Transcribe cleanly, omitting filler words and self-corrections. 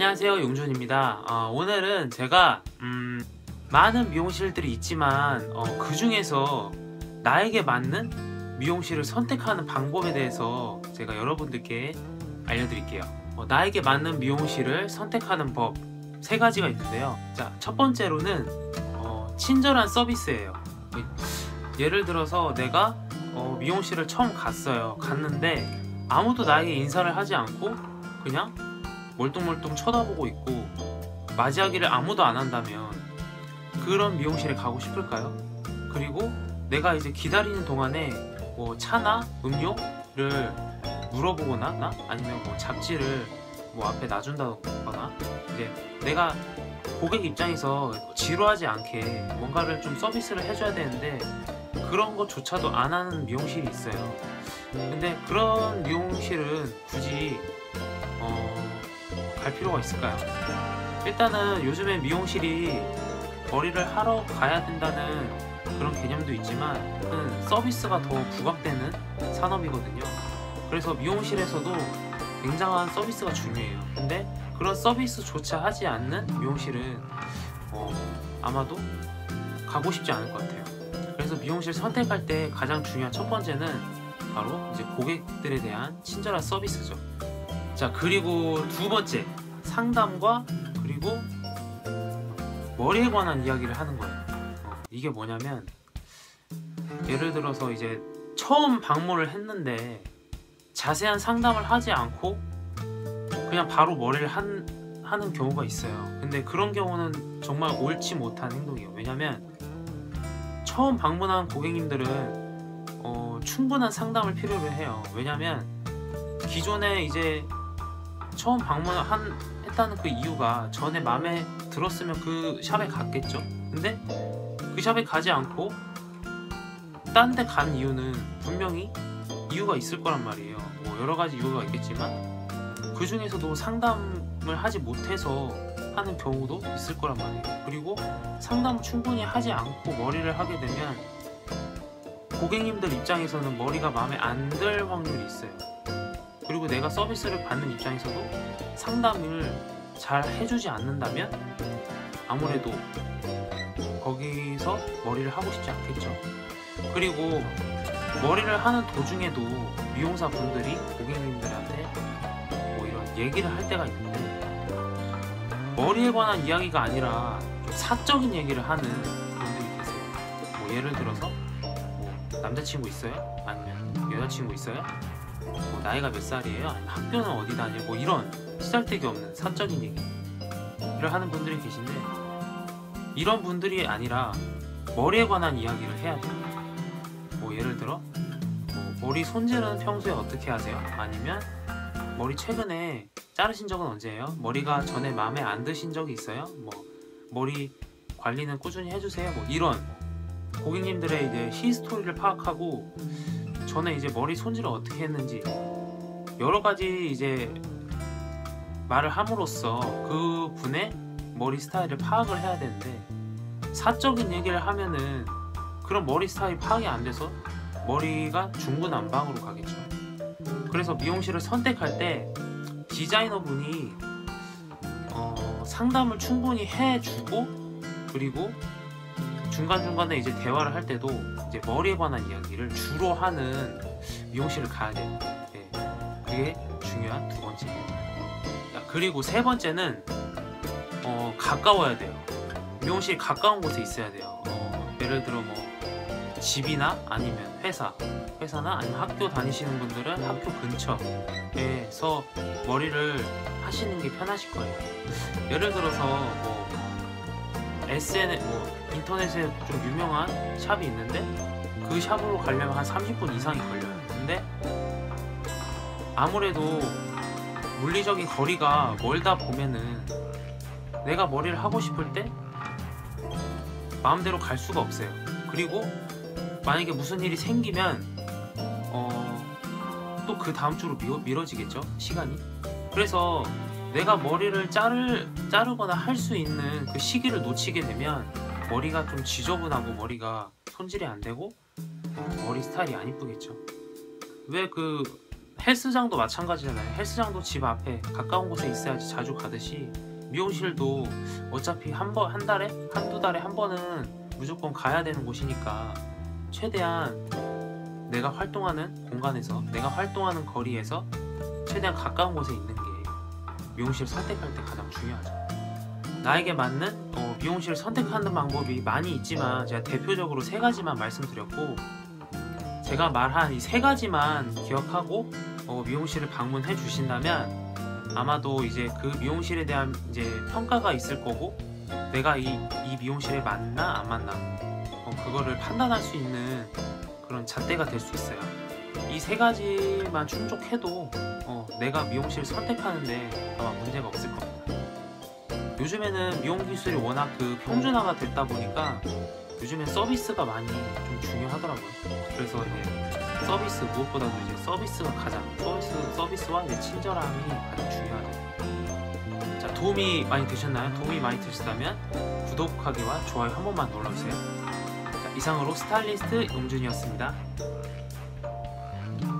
안녕하세요, 용준입니다. 오늘은 제가 많은 미용실들이 있지만 그 중에서 나에게 맞는 미용실을 선택하는 방법에 대해서 제가 여러분들께 알려드릴게요. 나에게 맞는 미용실을 선택하는 법 3가지가 있는데요. 자, 첫 번째로는 친절한 서비스예요. 예를 들어서 내가 미용실을 처음 갔는데 아무도 나에게 인사를 하지 않고 그냥 멀뚱멀뚱 쳐다보고 있고 맞이하기를 아무도 안 한다면 그런 미용실에 가고 싶을까요? 그리고 내가 이제 기다리는 동안에 뭐 차나 음료를 물어보거나 아니면 뭐 잡지를 뭐 앞에 놔준다거나 이제 내가 고객 입장에서 지루하지 않게 뭔가를 좀 서비스를 해줘야 되는데 그런 것조차도 안 하는 미용실이 있어요. 근데 그런 미용실은 굳이 갈 필요가 있을까요? 일단은 요즘에 미용실이 머리를 하러 가야 된다는 그런 개념도 있지만 서비스가 더 부각되는 산업이거든요. 그래서 미용실에서도 굉장한 서비스가 중요해요. 근데 그런 서비스조차 하지 않는 미용실은 아마도 가고 싶지 않을 것 같아요. 그래서 미용실 선택할 때 가장 중요한 첫 번째는 바로 이제 고객들에 대한 친절한 서비스죠. 자, 그리고 두 번째, 상담과 그리고 머리에 관한 이야기를 하는 거예요. 이게 뭐냐면 예를 들어서 이제 처음 방문을 했는데 자세한 상담을 하지 않고 그냥 바로 머리를 하는 경우가 있어요. 근데 그런 경우는 정말 옳지 못한 행동이에요. 왜냐면 처음 방문한 고객님들은 충분한 상담을 필요로 해요. 왜냐면 기존에 이제 처음 방문했다는 그 이유가 전에 마음에 들었으면 그 샵에 갔겠죠. 근데 그 샵에 가지 않고 딴 데 간 이유는 분명히 이유가 있을 거란 말이에요. 뭐 여러 가지 이유가 있겠지만 그 중에서도 상담을 하지 못해서 하는 경우도 있을 거란 말이에요. 그리고 상담을 충분히 하지 않고 머리를 하게 되면 고객님들 입장에서는 머리가 마음에 안 들 확률이 있어요. 그리고 내가 서비스를 받는 입장에서도 상담을 잘 해주지 않는다면 아무래도 거기서 머리를 하고 싶지 않겠죠. 그리고 머리를 하는 도중에도 미용사 분들이 고객님들한테 뭐 이런 얘기를 할 때가 있는데 머리에 관한 이야기가 아니라 좀 사적인 얘기를 하는 분들이 계세요. 뭐 예를 들어서 뭐 남자친구 있어요? 아니면 여자친구 있어요? 뭐 나이가 몇 살이에요? 아니면 학교는 어디 다녀요? 뭐 이런 쓰잘데기 없는 사적인 얘기를 하는 분들이 계신데 이런 분들이 아니라 머리에 관한 이야기를 해야 돼요. 뭐 예를 들어 뭐 머리 손질은 평소에 어떻게 하세요? 아니면 머리 최근에 자르신 적은 언제예요? 머리가 전에 마음에 안 드신 적이 있어요? 뭐 머리 관리는 꾸준히 해주세요? 뭐 이런 고객님들의 이제 히스토리를 파악하고 전에 이제 머리 손질을 어떻게 했는지 여러 가지 이제 말을 함으로써 그 분의 머리 스타일을 파악을 해야 되는데 사적인 얘기를 하면은 그런 머리 스타일이 파악이 안 돼서 머리가 중구난방으로 가겠죠. 그래서 미용실을 선택할 때 디자이너분이 상담을 충분히 해주고 그리고 중간중간에 이제 대화를 할 때도 이제 머리에 관한 이야기를 주로 하는 미용실을 가야 돼요. 네, 그게 중요한 두 번째예요. 그리고 세 번째는 가까워야 돼요. 미용실이 가까운 곳에 있어야 돼요. 예를 들어 뭐 집이나 아니면 회사나 아니면 학교 다니시는 분들은 학교 근처에서 머리를 하시는 게 편하실 거예요. 예를 들어서 뭐 SNS 인터넷에 좀 유명한 샵이 있는데 그 샵으로 가려면 한 30분 이상이 걸려요. 근데 아무래도 물리적인 거리가 멀다 보면은 내가 머리를 하고 싶을 때 마음대로 갈 수가 없어요. 그리고 만약에 무슨 일이 생기면 또 그 다음 주로 미뤄지겠죠, 시간이. 그래서 내가 머리를 자르거나 할 수 있는 그 시기를 놓치게 되면 머리가 좀 지저분하고 머리가 손질이 안 되고 머리 스타일이 안 이쁘겠죠. 왜 그 헬스장도 마찬가지잖아요. 헬스장도 집 앞에 가까운 곳에 있어야지 자주 가듯이 미용실도 어차피 한 달에 한두 달에 한 번은 무조건 가야 되는 곳이니까 최대한 내가 활동하는 공간에서, 내가 활동하는 거리에서 최대한 가까운 곳에 있는 게 미용실 선택할 때 가장 중요하죠. 나에게 맞는 미용실을 선택하는 방법이 많이 있지만 제가 대표적으로 3가지만 말씀드렸고, 제가 말한 이 3가지만 기억하고 미용실을 방문해 주신다면 아마도 이제 그 미용실에 대한 이제 평가가 있을 거고, 내가 이 미용실에 맞나 안 맞나 그거를 판단할 수 있는 그런 잣대가 될 수 있어요. 이 3가지만 충족해도 내가 미용실을 선택하는데 아마 문제가 없을 겁니다. 요즘에는 미용 기술이 워낙 평준화가 됐다 보니까 요즘엔 서비스가 많이 좀 중요하더라고요. 그래서 이제 무엇보다도 이제 서비스가 서비스와 이제 친절함이 가장 중요하죠. 자, 도움이 많이 되셨나요? 도움이 많이 되셨다면 구독하기와 좋아요 한 번만 눌러주세요. 자, 이상으로 스타일리스트 용준이었습니다.